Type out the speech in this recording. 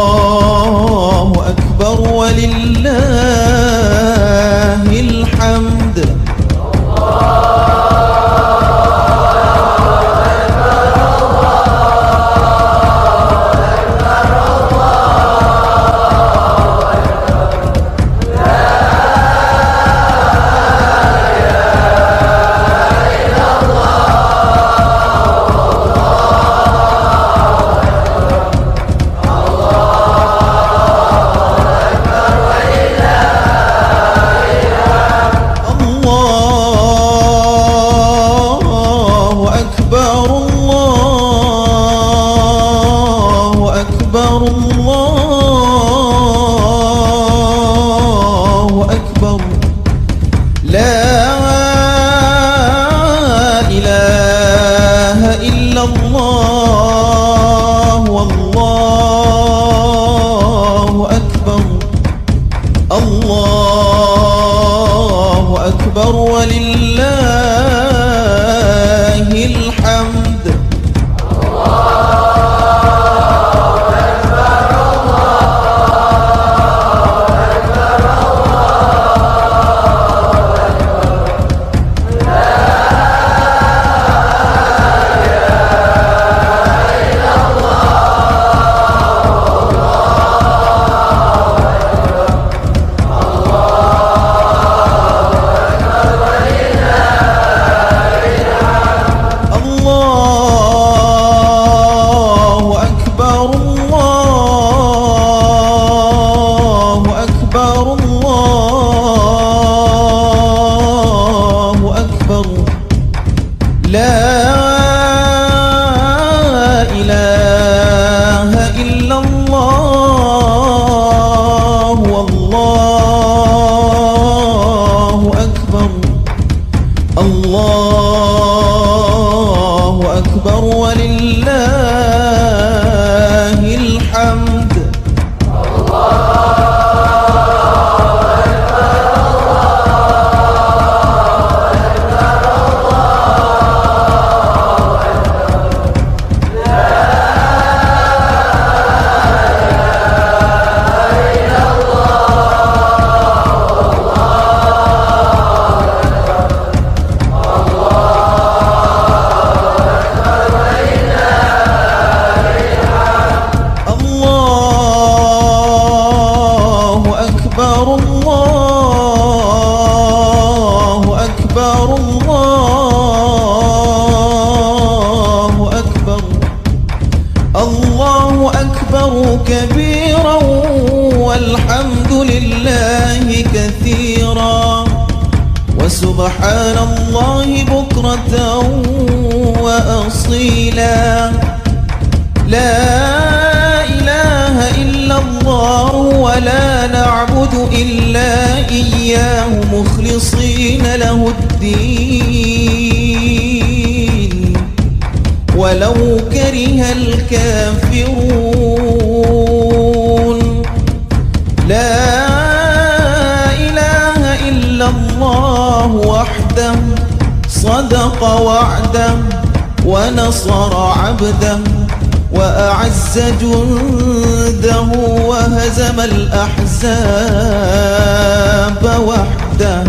الله أكبر ولله الحمد. الله أكبر ولله الحمد. الله أكبر ولله الحمد. الله أكبر كبيرا والحمد لله كثيرا وسبحان الله بكرة وأصيلا. لا إله إلا الله ولا نعبد إلا إياه مخلصين له الدين ولو كره الكافرون. لا إله إلا الله وحده صدق وعده ونصر عبده وأعز جنده وهزم الأحزاب وحده.